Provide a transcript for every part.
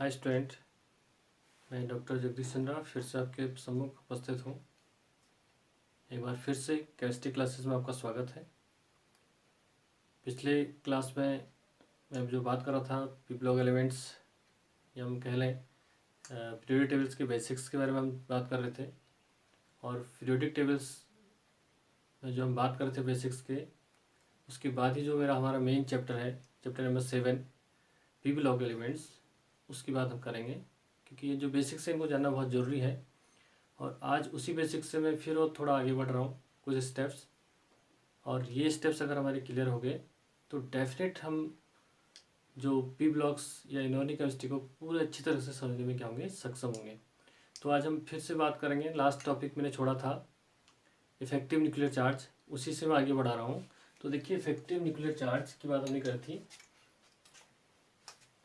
Hi student, मैं doctor Jagdish Chandra फिर से आपके सम्मुख उपस्थित हूँ। एक बार फिर से केमिस्ट्री क्लासेस में आपका स्वागत है। पिछले क्लास में मैं जो बात कर रहा था पीरियोडिक एलिमेंट्स या हम कह लें पीरियोडिक टेबल्स के बेसिक्स के बारे में हम बात कर रहे थे। और पीरियोडिक टेबल्स में जो हम बात कर रहे थे बेसिक्स के, उसके बाद ही जो हमारा मेन चैप्टर है, चैप्टर नंबर 7 पीरियोडिक एलिमेंट्स, उसकी बात हम करेंगे क्योंकि ये जो बेसिक्स है इनको जानना बहुत ज़रूरी है। और आज उसी बेसिक्स से मैं फिर और थोड़ा आगे बढ़ रहा हूँ कुछ स्टेप्स, और ये स्टेप्स अगर हमारे क्लियर हो गए तो डेफिनेट हम जो पी ब्लॉक्स या इनऑर्गेनिक केमिस्ट्री को पूरे अच्छी तरह से समझने में क्या होंगे, सक्षम होंगे। तो आज हम फिर से बात करेंगे, लास्ट टॉपिक मैंने छोड़ा था इफेक्टिव न्यूक्लियर चार्ज, उसी से मैं आगे बढ़ा रहा हूँ। तो देखिए इफेक्टिव न्यूक्लियर चार्ज की बात हमने करी थी,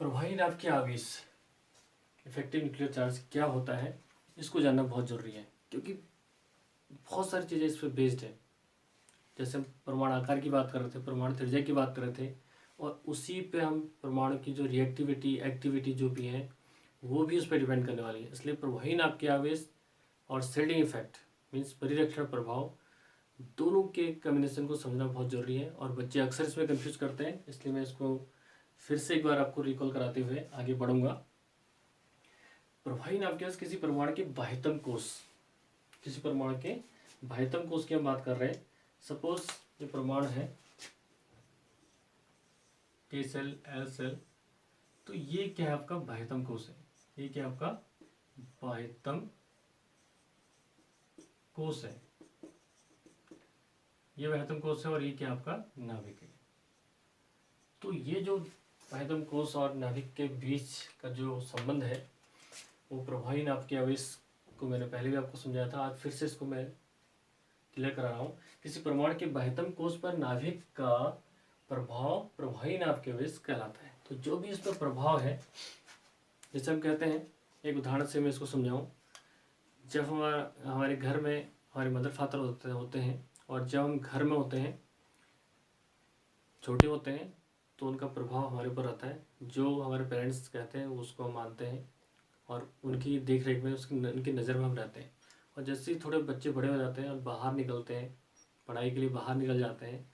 प्रभावी नाभ के आवेश। इफेक्टिव न्यूक्लियर चार्ज क्या होता है इसको जानना बहुत ज़रूरी है क्योंकि बहुत सारी चीज़ें इस पर बेस्ड है। जैसे हम परमाणु आकार की बात कर रहे थे, परमाणु त्रिज्या की बात कर रहे थे, और उसी पे हम परमाणु की जो रिएक्टिविटी एक्टिविटी जो भी है वो भी उस पर डिपेंड करने वाली है। इसलिए प्रभावी नाभ के आवेश और शेडिंग इफेक्ट मीन्स परिरक्षण प्रभाव, दोनों के कॉम्बिनेशन को समझना बहुत ज़रूरी है। और बच्चे अक्सर इसमें कंफ्यूज करते हैं, इसलिए मैं इसको फिर से एक बार आपको रिकॉल कराते हुए आगे बढ़ूंगा। प्रभावी नाभ के आवेश किसी परमाणु के बाह्यतम कोश, किसी परमाणु के बाह्यतम कोश की हम बात कर रहे हैं। सपोज ये परमाणु है के सेल एल सेल, तो ये क्या है आपका बाह्यतम कोश है। ये क्या आपका बाह्यतम कोश है, ये बाह्यतम कोश है और ये क्या आपका नाभिक है। तो ये जो बाह्यतम कोश और नाभिक के बीच का जो संबंध है वो प्रभावी नाभ के आवेश को मैंने पहले भी आपको समझाया था, आज फिर से इसको मैं क्लियर करा रहा हूँ। किसी परमाणु के बाह्यतम कोश पर नाभिक का प्रभाव प्रभावी नाभ के आवेश कहलाता है। तो जो भी इस पर प्रभाव है, जैसे हम कहते हैं, एक उदाहरण से मैं इसको समझाऊं। जब हमारे घर में हमारे मदर फादर होते हैं और जब हम घर में होते हैं, छोटे होते हैं, तो उनका प्रभाव हमारे ऊपर रहता है। जो हमारे पेरेंट्स कहते हैं उसको हम मानते हैं और उनकी देख रेख में उनकी नज़र में हम रहते हैं। और जैसे ही थोड़े बच्चे बड़े हो जाते हैं और बाहर निकलते हैं, पढ़ाई के लिए बाहर निकल जाते हैं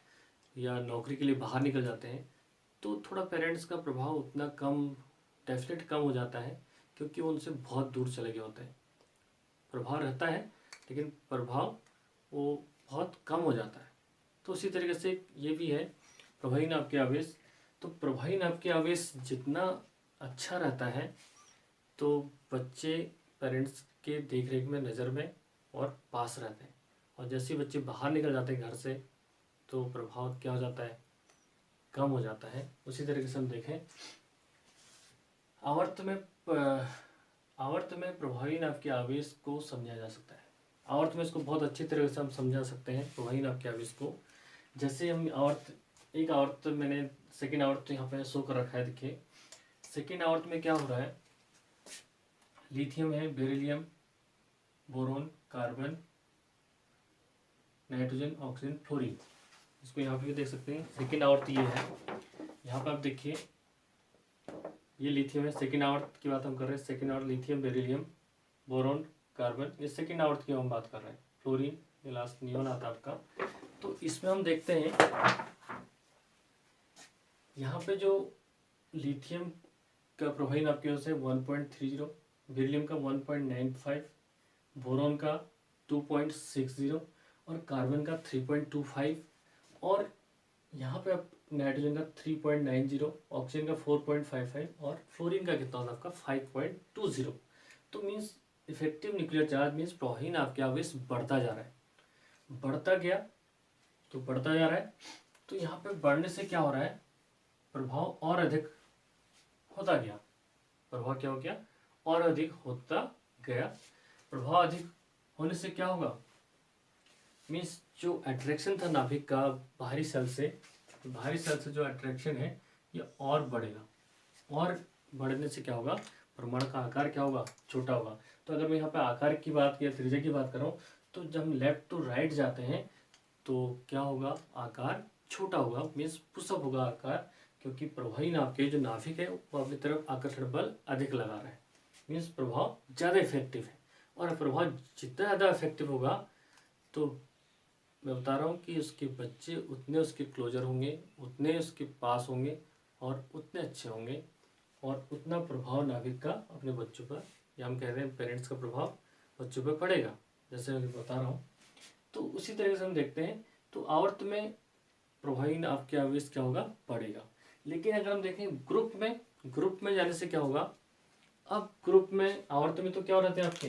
या नौकरी के लिए बाहर निकल जाते हैं, तो थोड़ा पेरेंट्स का प्रभाव उतना कम, डेफिनेट कम हो जाता है क्योंकि वो उनसे बहुत दूर चले गए होते हैं। प्रभाव रहता है लेकिन प्रभाव वो बहुत कम हो जाता है। तो उसी तरीके से ये भी है प्रभावी नाभ के आवेश। तो प्रभावी नाभ के आवेश जितना अच्छा रहता है तो बच्चे पेरेंट्स के देख रेख में, नज़र में और पास रहते हैं। और जैसे बच्चे बाहर निकल जाते हैं घर से तो प्रभाव क्या हो जाता है, कम हो जाता है। उसी तरीके से हम देखें आवर्त में प्रभावी नाभ के आवेश को समझा जा सकता है। आवर्त में इसको बहुत अच्छी तरह से हम समझा सकते हैं प्रभावी नाभ के आवेश को। जैसे हम एक आवर्त मैंने सेकेंड आवर्त यहाँ पे शो कर रखा है। देखिए सेकेंड आवर्त में क्या हो रहा है, लिथियम है, beryllium, boron, carbon, nitrogen, oxygen, fluorine. इसको यहाँ पे भी देख सकते हैं। सेकेंड आवर्त ये है, यहाँ पे आप देखिए ये लिथियम है। सेकेंड आवर्त की बात हम कर रहे हैं। सेकेंड आवर्त लिथियम, बेरिलियम, बोरोन, कार्बन, ये सेकेंड आवर्त की हम बात कर रहे हैं। फ्लोरीन ये लास्ट नियॉन आता है आपका। तो इसमें हम देखते हैं यहाँ पे जो लिथियम का प्रभावी नाभ के आवेश है 1.30, बेरिलियम का 1.95, बोरोन का 2.60 और कार्बन का 3.25, और यहाँ पे आप नाइट्रोजन का 3.90, ऑक्सीजन का 4.55 और फ्लोरीन का कितना होता है आपका 5.20। तो means effective nuclear charge means प्रभावी नाभ के आवेश बढ़ता जा रहा है, बढ़ता गया तो बढ़ता जा रहा है। तो यहाँ पे बढ़ने से क्या हो रहा है, प्रभाव और अधिक होता गया। प्रभाव क्या हो गया, और अधिक होता गया। प्रभाव अधिक होने से क्या होगा, मीन्स जो अट्रैक्शन था नाभिक का बाहरी सेल से जो अट्रैक्शन है ये और बढ़ेगा, और बढ़ने से क्या होगा, परमाणु का आकार क्या होगा, छोटा होगा। तो अगर मैं यहाँ पे आकार की बात या त्रिज्या की बात कर रहा हूँ, तो जब हम लेफ्ट टू राइट जाते हैं तो क्या होगा, आकार छोटा होगा, मीन्स पुशअप होगा आकार, क्योंकि प्रभावी नाभिक के जो नाभिक है वो अपनी तरफ आकर्षण बल अधिक लगा रहा है, मीन्स प्रभाव ज़्यादा इफेक्टिव है। और प्रभाव जितना ज़्यादा इफेक्टिव होगा तो मैं बता रहा हूँ कि उसके बच्चे उतने उसके क्लोजर होंगे, उतने उसके पास होंगे और उतने अच्छे होंगे, और उतना प्रभाव नाभिक का अपने बच्चों पर, या हम कह रहे हैं पेरेंट्स का प्रभाव बच्चों पर पड़ेगा, जैसे मैं बता रहा हूँ। तो उसी तरीके से हम देखते हैं तो आवर्त में प्रभावी नाभिक के आवेश क्या होगा, पड़ेगा। लेकिन अगर हम देखें ग्रुप में जाने से क्या होगा, अब ग्रुप में आवर्त में तो क्या हो रहते हैं आपके,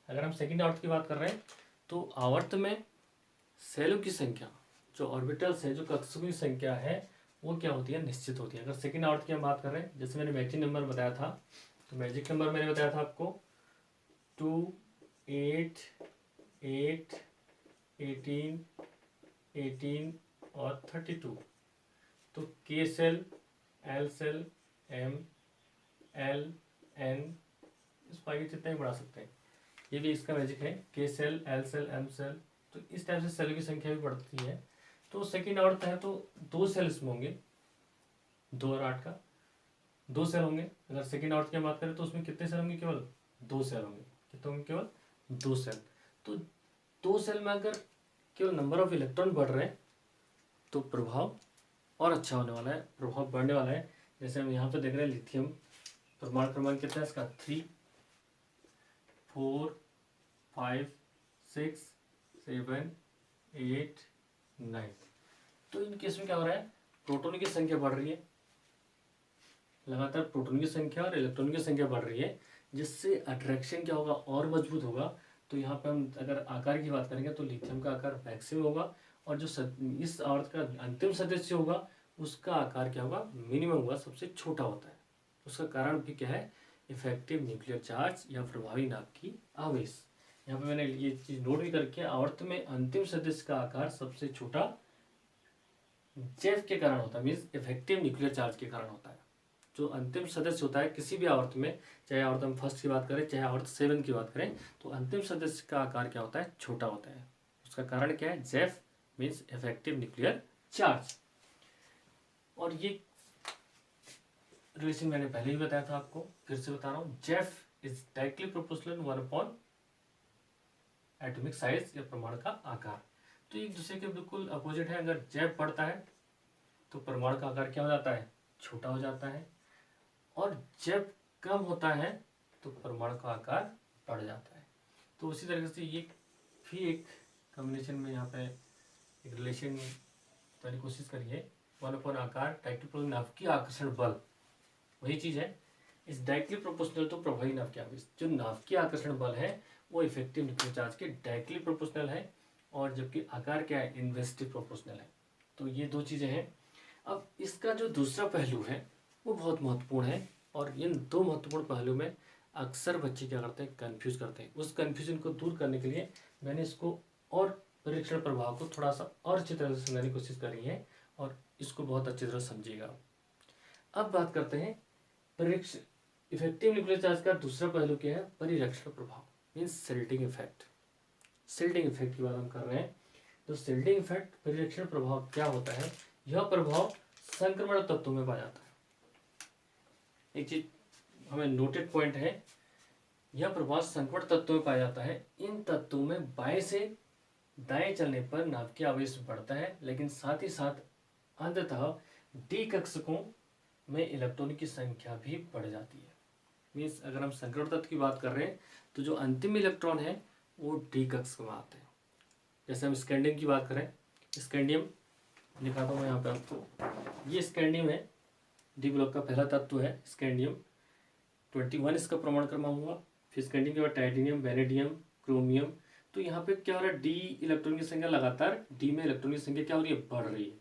अगर हम सेकंड आवर्त की बात कर रहे हैं तो आवर्त में सेलों की संख्या, जो ऑर्बिटल्स है, जो कक्षों की संख्या है, वो क्या होती है, निश्चित होती है। अगर सेकंड आवर्त की हम बात कर रहे हैं, जैसे मैंने मैजिक नंबर बताया था, तो मैजिक नंबर मैंने बताया था आपको 2, 8, 8, 18, 18 और 32। तो K cell, L cell, M, L, N, इस पाई जितना ही बढ़ा सकते हैं, ये भी इसका मैजिक है, K cell, L cell, M cell. तो इस टाइप से सेल की संख्या भी बढ़ती है। तो सेकेंड आवर्त है तो 2 सेल इसमें होंगे, 2 और 8 का 2 सेल होंगे। अगर सेकेंड आवर्त की बात करें तो उसमें कितने सेल होंगे, केवल 2 सेल होंगे। कितने होंगे, केवल 2 सेल। तो 2 सेल में अगर केवल नंबर ऑफ इलेक्ट्रॉन बढ़ रहे हैं तो प्रभाव और अच्छा होने वाला है, प्रभाव बढ़ने वाला है। जैसे हम यहाँ पे देख रहे हैं लिथियम परमाणु क्रमांक कितना है इसका, 3, 4, 5, 6, 7, 8, 9। तो इन केस में क्या हो रहा है, प्रोटॉन की संख्या बढ़ रही है, लगातार प्रोटॉन की संख्या और इलेक्ट्रॉन की संख्या बढ़ रही है, जिससे अट्रैक्शन क्या होगा, और मजबूत होगा। तो यहाँ पे हम अगर आकार की बात करेंगे तो लिथियम का आकार मैक्सिमम होगा, और जो इस आवर्त का अंतिम सदस्य होगा उसका आकार क्या होगा, मिनिमम होगा, सबसे छोटा होता है। उसका कारण भी क्या है, इफेक्टिव न्यूक्लियर चार्ज या प्रभावी नाभिकीय आवेश। यहाँ पे मैंने ये चीज नोट भी करके, आवर्त में अंतिम सदस्य का आकार सबसे छोटा जेफ के कारण होता है, मीन्स इफेक्टिव न्यूक्लियर चार्ज के कारण होता है। जो अंतिम सदस्य होता है किसी भी आवर्त में, चाहे आवर्त हम फर्स्ट की बात करें चाहे आवर्त 7 की बात करें, तो अंतिम सदस्य का आकार क्या होता है, छोटा होता है। उसका कारण क्या है, Jeff means effective nuclear charge. और ये रिलेशन मैंने पहले ही बताया था आपको, फिर से बता रहा हूँ, Jeff is directly proportional 1 atomic size या परमाणु का आकार। तो एक दूसरे के बिल्कुल अपोजिट है। अगर जेफ बढ़ता है तो परमाणु का आकार क्या हो जाता है, छोटा हो जाता है, और जब कम होता है तो परमाणु का आकार बढ़ जाता है। तो उसी तरीके से ये भी एक कॉम्बिनेशन में यहाँ पे एक रिलेशन करने की कोशिश करिए। 1 आकार डायरेक्टली नाभिकीय आकर्षण बल, वही चीज़ है। इस डायरेक्टली प्रोपोर्शनल तो प्रभावी नाभिकीय आवेश, जो नाभिकीय आकर्षण बल है वो इफेक्टिव न्यूक्लियर चार्ज के डायरेक्टली प्रोपोर्शनल है, और जबकि आकार क्या है, इन्वर्सली प्रोपोर्शनल है। तो ये दो चीज़ें हैं। अब इसका जो दूसरा पहलू है वो बहुत महत्वपूर्ण है, और इन दो महत्वपूर्ण पहलू में अक्सर बच्चे क्या करते हैं, कंफ्यूज करते हैं। उस कंफ्यूजन को दूर करने के लिए मैंने इसको और परीक्षण प्रभाव को थोड़ा सा और अच्छी तरह से समझाने की कोशिश करी है, और इसको बहुत अच्छी तरह समझिएगा। अब बात करते हैं परीक्षण इफेक्टिव न्यूक्लियर चार्ज का दूसरा पहलू क्या है, परिरक्षण प्रभाव, means silting effect. Silting effect की बात हम कर रहे हैं। तो सिल्टिंग इफेक्ट, परिरक्षण प्रभाव क्या होता है, यह प्रभाव संक्रमण तत्वों में पाया जाता है। एक चीज हमें नोटेड पॉइंट है, यह प्रभाव संक्रमण तत्वों में पाया जाता है। इन तत्वों में बाएं से दाएं चलने पर नाभिकीय आवेश बढ़ता है, लेकिन साथ ही साथ अंततः डी कक्षकों में इलेक्ट्रॉन की संख्या भी बढ़ जाती है। मीन्स अगर हम संक्रमण तत्व की बात कर रहे हैं तो जो अंतिम इलेक्ट्रॉन है वो डी कक्षक में आते हैं। जैसे हम स्कैंडियम की बात करें, स्कैंडियम दिखाता हूँ यहाँ पे आपको, ये स्कैंडियम है, डी ब्लॉक का पहला तत्व है स्कैंडियम, 21 इसका परमाणु क्रमांक हुआ। फिर स्कैंडियम के बाद टाइटेनियम, वेनेडियम, क्रोमियम। तो यहाँ पे क्या हो रहा है, डी इलेक्ट्रॉन की संख्या लगातार, डी में इलेक्ट्रॉन की संख्या क्या हो रही है, बढ़ रही है।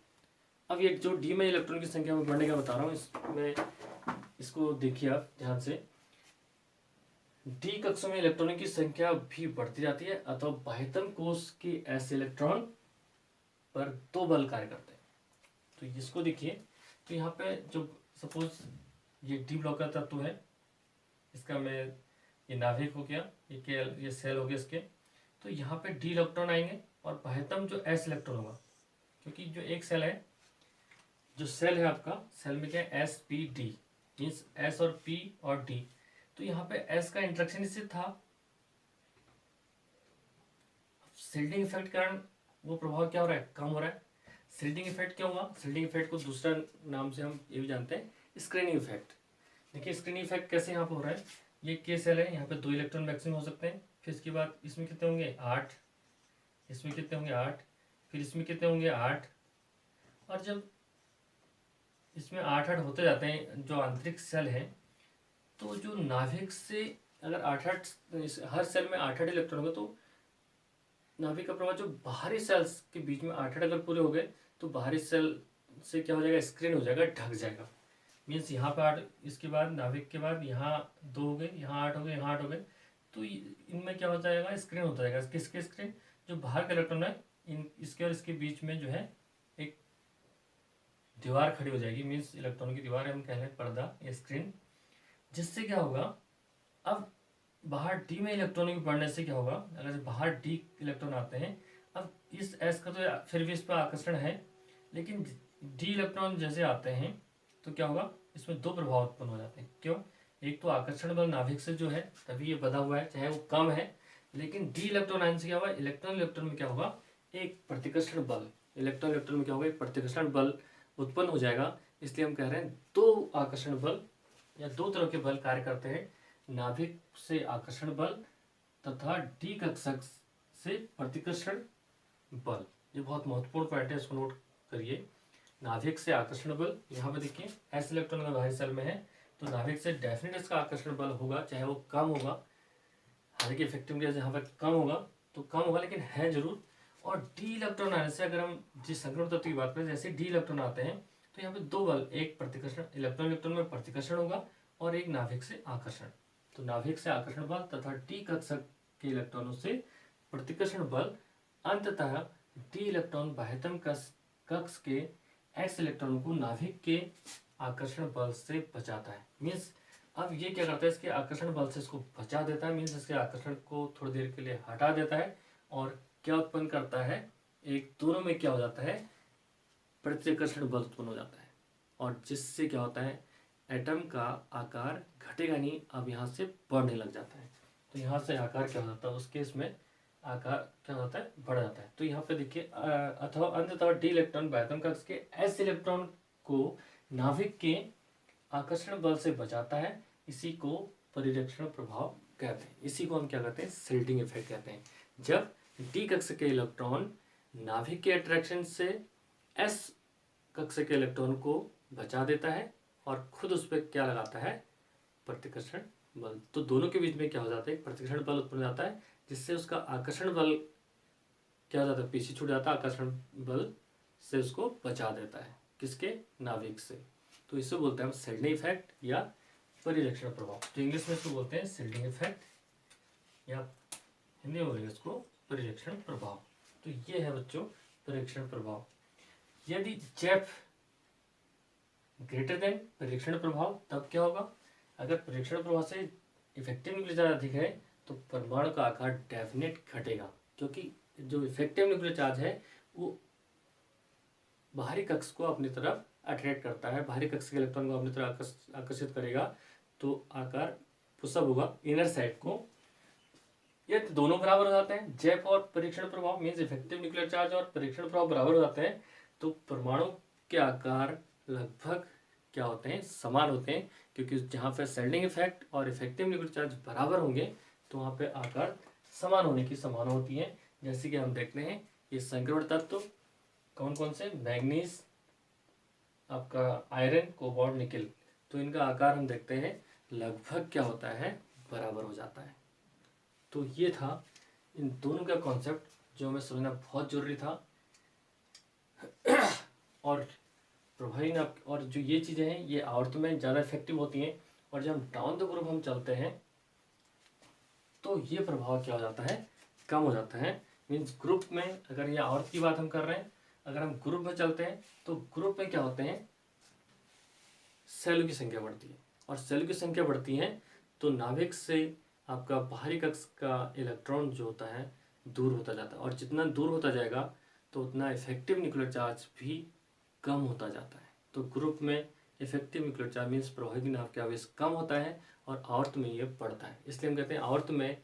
अब ये जो डी में इलेक्ट्रॉन की संख्या में बढ़ने का बता रहा हूँ, इसमें इसको देखिए आप ध्यान से, डी कक्षों में इलेक्ट्रॉनों की संख्या भी बढ़ती जाती है, अथवा बाह्यतम कोश के ऐसे इलेक्ट्रॉन पर दो बल कार्य करते हैं। तो इसको देखिए, तो यहाँ पे जो सपोज ये डी ब्लॉक का तत्व है, इसका मैं ये नाभिक हो गया, ये सेल हो गया इसके। तो यहाँ पे डी इलेक्ट्रॉन आएंगे और बाह्यतम जो एस इलेक्ट्रॉन होगा, क्योंकि जो एक सेल है जो सेल है आपका, सेल में क्या है, sp_d मीन्स s और p और d। तो यहाँ पे s का इंट्रैक्शन इससे था, सिल्डिंग इफेक्ट के कारण वो प्रभाव क्या हो रहा है, कम हो रहा है। सिल्डिंग इफेक्ट क्या हुआ, सिल्डिंग इफेक्ट को दूसरा नाम से हम ये भी जानते हैं स्क्रीनिंग इफेक्ट। देखिए स्क्रीनिंग इफेक्ट कैसे यहाँ पे हो रहा है, ये के सेल है, यहाँ पे 2 इलेक्ट्रॉन मैक्सिमम हो सकते हैं। फिर इसके बाद इसमें कितने होंगे 8, इसमें कितने होंगे 8, फिर इसमें कितने होंगे 8। और जब इसमें 8 होते जाते हैं जो आंतरिक सेल है, तो जो नाभिक से अगर 8 हर सेल में 8 इलेक्ट्रॉन होंगे, तो नाभिक का प्रभाव जो बाहरी सेल्स के बीच में 8 अगर पूरे हो गए, तो बाहरी सेल से क्या हो जाएगा, स्क्रीन हो जाएगा, ढक जाएगा। मीन्स यहाँ पे 8, इसके बाद नाभिक के बाद यहाँ 2 हो गए, यहाँ 8 हो गए, यहाँ 8 हो गए, तो इनमें क्या हो जाएगा, स्क्रीन होता जाएगा। किसके स्क्रीन, जो बाहर का इलेक्ट्रॉन है, इन इसके और इसके बीच में जो है एक दीवार खड़ी हो जाएगी, मीन्स इलेक्ट्रॉन की दीवार है, हम कह रहे हैं पर्दा या स्क्रीन। जिससे क्या होगा, अब बाहर डी में इलेक्ट्रॉन की बढ़ने से क्या होगा, अगर बाहर डी इलेक्ट्रॉन आते हैं, अब इस एस का तो फिर भी इस पर आकर्षण है, लेकिन डी इलेक्ट्रॉन जैसे आते हैं तो क्या होगा, इसमें 2 प्रभाव उत्पन्न हो जाते हैं। क्यों, एक तो आकर्षण बल नाभिक से जो है तभी ये बधा हुआ है, चाहे वो कम है, लेकिन डी इलेक्ट्रॉन आने से क्या होगा, इलेक्ट्रॉन इलेक्ट्रॉन में क्या होगा, एक प्रतिकर्षण बल, इलेक्ट्रॉन इलेक्ट्रॉन में क्या होगा, एक प्रतिकर्षण बल उत्पन्न हो जाएगा। इसलिए हम कह रहे हैं 2 आकर्षण बल या 2 तरह के बल कार्य करते हैं, नाभिक से आकर्षण बल तथा डी कक्षक से प्रतिकर्षण बल। ये बहुत महत्वपूर्ण पॉइंट है, इसको नोट करिए। नाभिक से आकर्षण बल, यहाँ पे देखिए एस इलेक्ट्रॉन का बाहरी सेल में है, तो नाभिक से डेफिनेट इसका आकर्षण बल होगा, चाहे वो कम होगा, हालांकि इफेक्टिवनेस यहाँ पे कम होगा तो कम होगा, लेकिन है जरूर। और डी इलेक्ट्रॉन आने से, अगर हम जिस संक्रमण तत्व की बात करें, जैसे डी इलेक्ट्रॉन आते हैं, तो यहाँ पे 2 बल, एक प्रतिकर्षण, इलेक्ट्रॉन इलेक्ट्रॉन में प्रतिकर्षण होगा, और एक नाभिक से आकर्षण। तो नाभिक से आकर्षण बल तथा डी कक्षक के इलेक्ट्रॉनों से प्रतिकर्षण बल अंततः डी इलेक्ट्रॉन बाह्यतम कक्ष के एक्स इलेक्ट्रॉन को नाभिक के आकर्षण बल से बचाता है। मीन्स अब ये क्या करता है, इसके आकर्षण बल से इसको बचा देता है, मीन्स इसके आकर्षण को थोड़ी देर के लिए हटा देता है, और क्या उत्पन्न करता है, एक दोनों में क्या हो जाता है, प्रतिकर्षण बल उत्पन्न हो जाता है, और जिससे क्या होता है, एटम का आकार घटेगा नहीं, अब यहाँ से बढ़ने लग जाता है। तो यहाँ से आकार क्या हो जाता है, उस केस में आकार क्या होता है, बढ़ जाता है। तो यहाँ पे देखिए अथवा अंततः डी इलेक्ट्रॉन बाह्यतम कक्ष के एस इलेक्ट्रॉन को नाभिक के आकर्षण बल से बचाता है। इसी को परिरक्षण प्रभाव कहते हैं, इसी को हम क्या कहते हैं, सिल्डिंग इफेक्ट कहते हैं। जब डी कक्ष के इलेक्ट्रॉन नाभिक के अट्रैक्शन से एस कक्ष के इलेक्ट्रॉन को बचा देता है और खुद उस पर क्या लगाता है, प्रतिकर्षण बल, तो दोनों के बीच में क्या हो जाता है, प्रतिकर्षण बल उत्पन्न हो जाता है, जिससे उसका आकर्षण बल क्या हो जाता है, पीछे छूट जाता है, आकर्षण बल से उसको बचा देता है, किसके, नाभिक से। तो इसे बोलते हैं हम सिल्डिंग इफेक्ट या परिरक्षण प्रभाव। तो इंग्लिश में इसको बोलते हैं सिल्डिंग इफेक्ट, या हिंदी में बोलेंगे इसको परिरक्षण प्रभाव। तो ये है बच्चों परिरक्षण प्रभाव। यदि जेफ ग्रेटर देन परिरक्षण प्रभाव, तब क्या होगा, अगर परिरक्षण प्रभाव से इफेक्टिव न्यूक्लियर चार्ज अधिक है, तो परमाणु का आकार डेफिनेट घटेगा, क्योंकि जो इफेक्टिव न्यूक्लियर चार्ज है वो बाहरी कक्ष को अपनी तरफ अट्रैक्ट करता है, बाहरी कक्ष के इलेक्ट्रॉन को अपनी तरफ आकर्षित करेगा, तो आकार पुशअप होगा इनर साइड को। ये दोनों बराबर हो जाते हैं, जेफ और परीक्षण प्रभाव मीन्स इफेक्टिव न्यूक्लियर चार्ज और परीक्षण प्रभाव बराबर हो जाते हैं, तो परमाणु के आकार लगभग क्या होते हैं, समान होते हैं, क्योंकि जहाँ पे सिल्डिंग इफेक्ट और इफेक्टिव न्यूक्लियर चार्ज बराबर होंगे, तो वहाँ पे आकार समान होने की संभावना होती है। जैसे कि हम देखते हैं ये संक्रमण तत्व कौन कौन से, मैग्नीज, आपका आयरन, कोबाल्ट, निकेल, तो इनका आकार हम देखते हैं लगभग क्या होता है, बराबर हो जाता है। तो ये था इन दोनों का कॉन्सेप्ट जो हमें समझना बहुत जरूरी था। और प्रभावी ना, और जो ये चीज़ें हैं ये आवर्त में ज़्यादा इफेक्टिव होती हैं, और जब हम डाउन द ग्रुप हम चलते हैं तो ये प्रभाव क्या हो जाता है, कम हो जाता है। मीन्स ग्रुप में, अगर ये आवर्त की बात हम कर रहे हैं, अगर हम ग्रुप में चलते हैं तो ग्रुप में क्या होते हैं, सेल की संख्या बढ़ती है, और सेल की संख्या बढ़ती है तो नाभिक से आपका बाहरी कक्ष का इलेक्ट्रॉन जो होता है दूर होता जाता है, और जितना दूर होता जाएगा तो उतना इफेक्टिव न्यूक्लियर चार्ज भी कम होता जाता है। तो ग्रुप में इफेक्टिव न्यूक्लियर चार्ज मीन्स प्रभावी नाभिक का आवेश कम होता है और आवर्त में ये बढ़ता है। इसलिए हम कहते हैं आवर्त में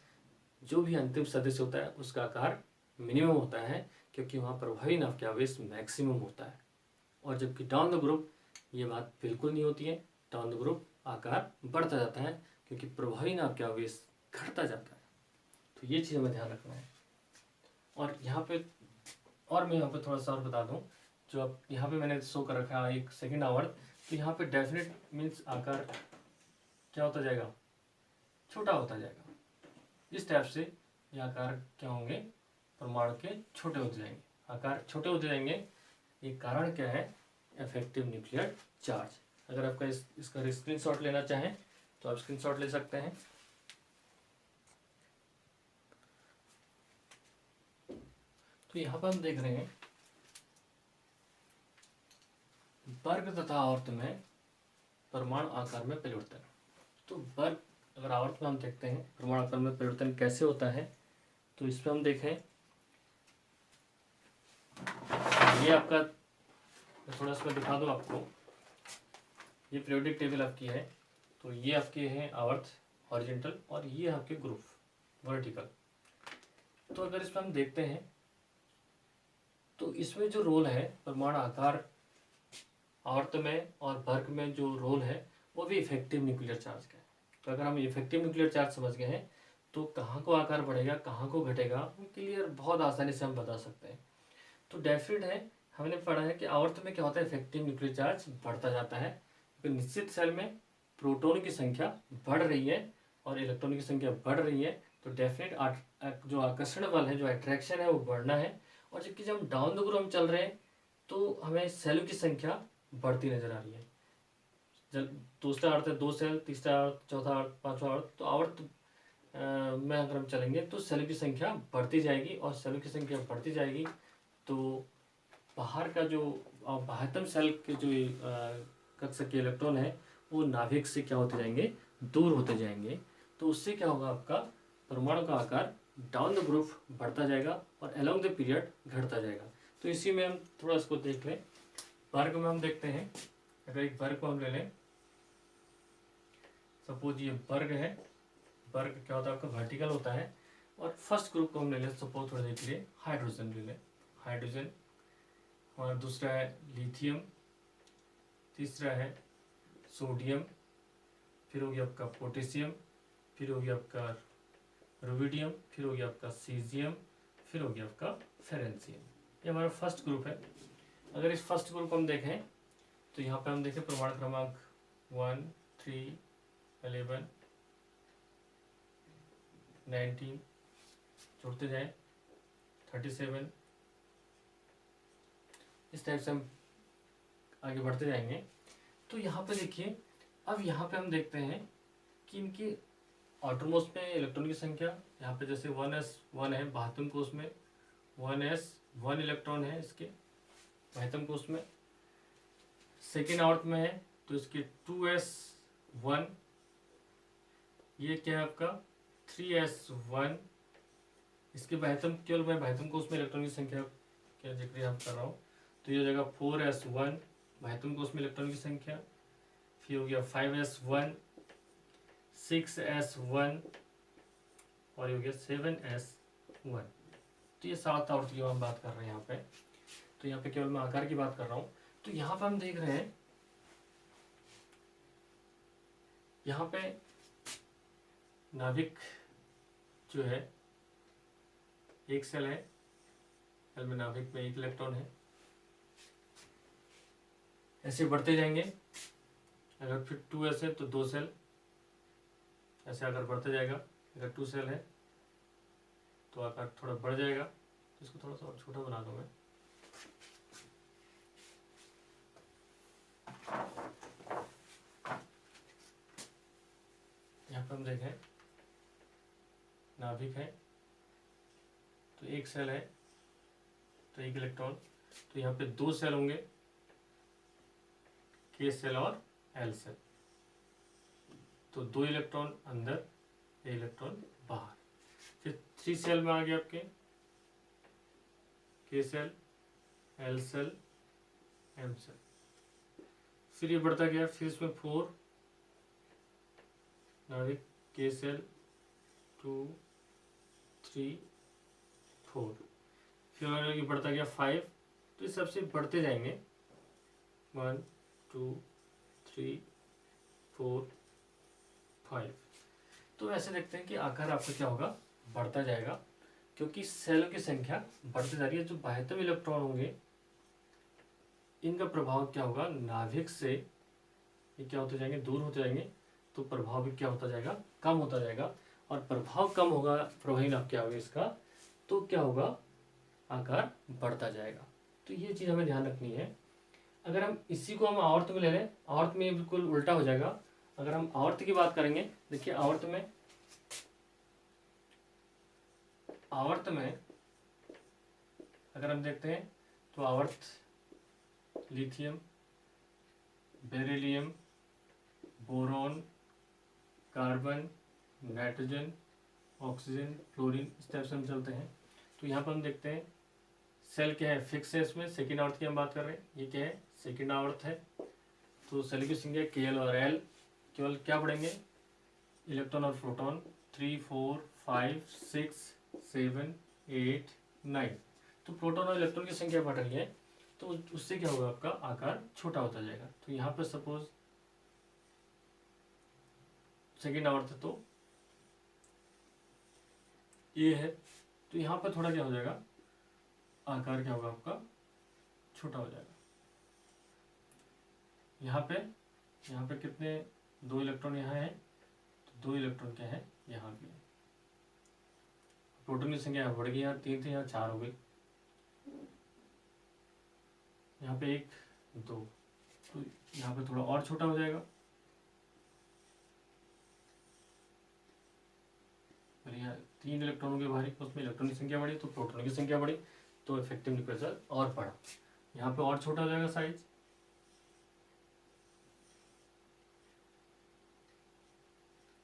जो भी अंतिम सदस्य होता है उसका आकार मिनिमम होता है, क्योंकि वहाँ प्रभावी नाभिक का आवेश मैक्सिमम होता है। और जबकि डाउन द ग्रुप ये बात बिल्कुल नहीं होती है, डाउन द ग्रुप आकार बढ़ता जाता है क्योंकि प्रभावी नाभिक का आवेश घटता जाता है। तो ये चीज़ हमें ध्यान रखना है। और यहाँ पे और मैं यहाँ पे थोड़ा सा और बता दूँ, जो अब यहाँ पे मैंने शो कर रखा है एक सेकेंड आवर्त, तो यहाँ पे डेफिनेट मीन्स आकार क्या होता जाएगा, छोटा होता जाएगा। इस टाइप से ये आकार क्या होंगे, परमाणु के छोटे होते जाएंगे, आकार छोटे होते जाएंगे। ये कारण क्या है, इफेक्टिव न्यूक्लियर चार्ज। अगर आपका इसका स्क्रीनशॉट लेना चाहें तो आप स्क्रीनशॉट ले सकते हैं। तो यहाँ पर हम देख रहे हैं वर्ग तथा आवर्त में परमाणु आकार में परिवर्तन। तो वर्ग अगर आवर्त में हम देखते हैं परमाणु आकार में परिवर्तन कैसे होता है, तो इसमें हम देखें ये आपका थोड़ा सा दिखा दूँ आपको, ये पीरियोडिक टेबल आपकी है। तो ये आपके हैं आवर्त हॉरिजॉन्टल और ये आपके ग्रुप वर्टिकल। तो अगर इसमें हम देखते हैं तो इसमें जो रोल है परमाणु आकार आवर्त में और वर्ग में जो रोल है वो भी इफेक्टिव न्यूक्लियर चार्ज का है। तो अगर हम इफेक्टिव न्यूक्लियर चार्ज समझ गए हैं तो कहाँ को आकार बढ़ेगा कहाँ को घटेगा क्लियर बहुत आसानी से हम बता सकते हैं। तो डेफिनेट है, हमने पढ़ा है कि आवर्त में क्या होता है, इफेक्टिव न्यूक्लियर चार्ज बढ़ता जाता है क्योंकि निश्चित सेल में प्रोटॉन की संख्या बढ़ रही है और इलेक्ट्रॉन की संख्या बढ़ रही है। तो डेफिनेट जो आकर्षण बल है, जो अट्रैक्शन है वो बढ़ना है। और जबकि जब हम डाउन द ग्रुप में चल रहे हैं तो हमें सेलों की संख्या बढ़ती नजर आ रही है। जब दूसरा आवर्त है 2 सेल, तीसरा आवर्त, चौथा आवर्त, पांचवा आवर्त, तो आवर्त में अगर हम चलेंगे तो सेलों की संख्या बढ़ती जाएगी और सेलों की संख्या बढ़ती जाएगी तो बाहर का जो बाह्यतम सेल के जो कक्षा के इलेक्ट्रॉन है वो नाभिक से क्या होते जाएंगे, दूर होते जाएंगे। तो उससे क्या होगा, आपका परमाणु का आकार डाउन द ग्रुप बढ़ता जाएगा और अलोंग द पीरियड घटता जाएगा। तो इसी में हम थोड़ा इसको देख लें। वर्ग में हम देखते हैं, अगर एक वर्ग को हम ले लें, सपोज ये वर्ग है, वर्ग क्या होता है आपका वर्टिकल होता है। और फर्स्ट ग्रुप को हम ले लें, सपोज थोड़ी देर के लिए हाइड्रोजन ले लें, हाइड्रोजन, और दूसरा है लिथियम, तीसरा है सोडियम, फिर हो गया आपका पोटेशियम, फिर हो गया आपका रुबिडियम, फिर हो गया आपका सीजियम, फिर हो गया आपका फेरेंशियम। ये हमारा फर्स्ट ग्रुप है। अगर इस फर्स्ट ग्रुप को हम देखें तो यहाँ पे हम देखें परमाणु क्रमांक 1, 3, 11, 19 जोड़ते जाएं, 37, इस टाइप से हम आगे बढ़ते जाएंगे। तो यहाँ पे देखिए, अब यहाँ पे हम देखते हैं कि इनकी आउटरमोस्ट में इलेक्ट्रॉन की संख्या, यहाँ पे जैसे 1s1 है बाह्यतम कोश में, 1s1 इलेक्ट्रॉन है इसके बाह्यतम कोश में। सेकेंड आवर्त में है तो इसके 2s1, ये क्या है आपका 3s1, इसके बाह्यतम, केवल मैं बाह्यतम कोश में इलेक्ट्रॉन की संख्या क्या जिक्र यहाँ कर रहा हूँ, तो ये हो जाएगा 4s1 बाह्यतम कोश में इलेक्ट्रॉन की संख्या। फिर हो गया 5s1, 6s1 और ये हो गया 7s1। तो ये 7 आवर्त की हम बात कर रहे हैं यहाँ पे। तो यहाँ पे केवल मैं आकार की बात कर रहा हूँ। तो यहाँ पे हम देख रहे हैं, यहाँ पे नाभिक जो है एक सेल है, सेल में नाभिक में एक इलेक्ट्रॉन है। ऐसे बढ़ते जाएंगे, अगर फिर 2s है तो 2 सेल, ऐसे आकार बढ़ते जाएगा। अगर 2 सेल है तो आकार थोड़ा बढ़ जाएगा। तो इसको थोड़ा सा और छोटा बना दूं मैं। यहाँ पर हम देखें नाभिक है तो एक सेल है तो एक इलेक्ट्रॉन, तो यहाँ पे 2 सेल होंगे, K सेल और L सेल। तो 2 इलेक्ट्रॉन अंदर, 1 इलेक्ट्रॉन बाहर। फिर 3 सेल में आ गए आपके K cell, L cell, M cell. फिर ये बढ़ता गया, फिर इसमें 4 नाभिक, के सेल 2 3 4, फिर ये बढ़ता गया 5। तो इस सबसे बढ़ते जाएंगे 1 2 3 4 5। तो ऐसे देखते हैं कि आकार आपका क्या होगा, बढ़ता जाएगा, क्योंकि सेलों की संख्या बढ़ती जा रही है। जो बाह्यतम इलेक्ट्रॉन होंगे इनका प्रभाव क्या होगा, नाभिक से ये क्या होते जाएंगे, दूर होते जाएंगे, तो प्रभाव भी क्या होता जाएगा, कम होता जाएगा। और प्रभाव कम होगा, प्रभावी नाभ क्या होगा इसका, तो क्या होगा, आकार बढ़ता जाएगा। तो ये चीज़ हमें ध्यान रखनी है। अगर हम इसी को हम आवर्त में ले लें, आवर्त में बिल्कुल उल्टा हो जाएगा। अगर हम आवर्त की बात करेंगे, देखिए आवर्त में अगर हम देखते हैं तो आवर्त lithium, beryllium, boron, carbon, nitrogen, oxygen, chlorine, इस टाइप से हम चलते हैं। तो यहाँ पर हम देखते हैं सेल क्या है, फिक्स है, इसमें सेकेंड आवर्त की हम बात कर रहे हैं। ये क्या है, सेकेंड आवर्त है। तो सेल की संख्या KL और L, केवल क्या पढ़ेंगे, इलेक्ट्रॉन और प्रोटॉन 3 4 5 6 7 8 9। तो प्रोटॉन और इलेक्ट्रॉन की संख्या बढ़ रही है, तो उससे क्या होगा, आपका आकार छोटा होता जाएगा। तो यहाँ पर सपोज सेकेंड आवर्त है तो ये है, तो यहाँ पर थोड़ा क्या हो जाएगा, आकार क्या होगा आपका, छोटा हो जाएगा। यहाँ पे कितने, 2 इलेक्ट्रॉन यहाँ है, तो 2 इलेक्ट्रॉन क्या है, यहाँ भी है। प्रोटॉन की संख्या बढ़ गई, यहाँ 3 थे, यहाँ 4 हो गई, यहाँ पे 1 2, तो यहाँ पे थोड़ा और छोटा हो जाएगा। यहाँ 3 इलेक्ट्रॉनों के बाहरी, उसमें इलेक्ट्रॉन की संख्या बढ़ी तो प्रोटॉन की संख्या बढ़ी, तो इफेक्टिव न्यूक्लियर चार्ज और बढ़ा। यहाँ पे और छोटा हो जाएगा साइज,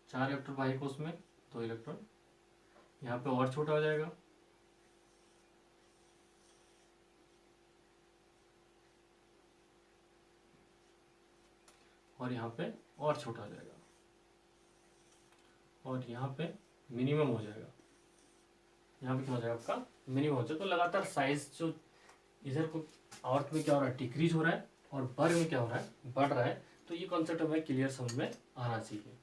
चार इलेक्ट्रॉन बाहरी कोष में 2 इलेक्ट्रॉन, यहाँ पे और छोटा हो जाएगा, और यहाँ पे और छोटा हो जाएगा, और यहाँ पे मिनिमम हो जाएगा। यहाँ पे क्या हो जाएगा, आपका मिनिमम हो जाएगा। तो लगातार साइज जो इधर को आवर्त में क्या हो रहा है, डिक्रीज हो रहा है, और वर्ग में क्या हो रहा है, बढ़ रहा है। तो ये कॉन्सेप्ट हमें क्लियर समझ में आना चाहिए।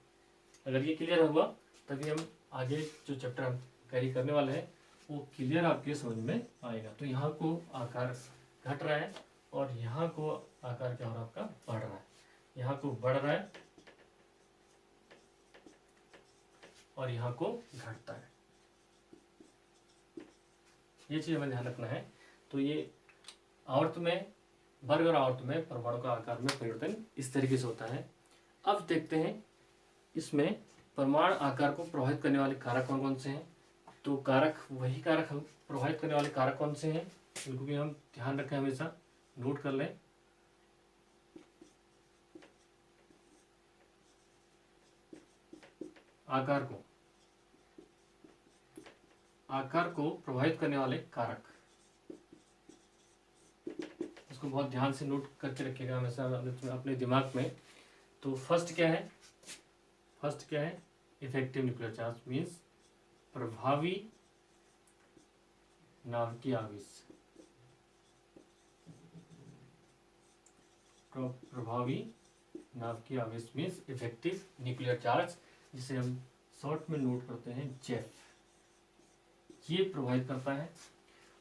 अगर ये क्लियर हुआ तभी हम आगे जो चैप्टर हम कैरी करने वाले हैं वो क्लियर आपके समझ में आएगा। तो यहाँ को आकार घट रहा है, और यहाँ को आकार क्या हो रहा है, आपका बढ़ रहा है। यहाँ को बढ़ रहा है और यहाँ को घटता है। ये चीज़ हमें ध्यान रखना है। तो ये आवर्त में, वर्ग और आवर्त में परमाणु का आकार में परिवर्तन इस तरीके से होता है। अब देखते हैं इसमें परमाणु आकार को प्रभावित करने वाले कारक कौन कौन से हैं। तो कारक, वही कारक हम प्रभावित करने वाले कारक कौन से हैं, इनको भी हम ध्यान रखें, हमेशा नोट कर लें। आकार को प्रभावित करने वाले कारक, इसको बहुत ध्यान से नोट करके रखिएगा हमेशा अपने दिमाग में। तो फर्स्ट क्या है, इफेक्टिव न्यूक्लियर चार्ज, मीन्स प्रभावी नाभिकीय आवेश। प्रभावी नाभिकीय आवेश मीन्स इफेक्टिव न्यूक्लियर चार्ज, जिसे हम शॉर्ट में नोट करते हैं जेफ। ये प्रभावित करता है।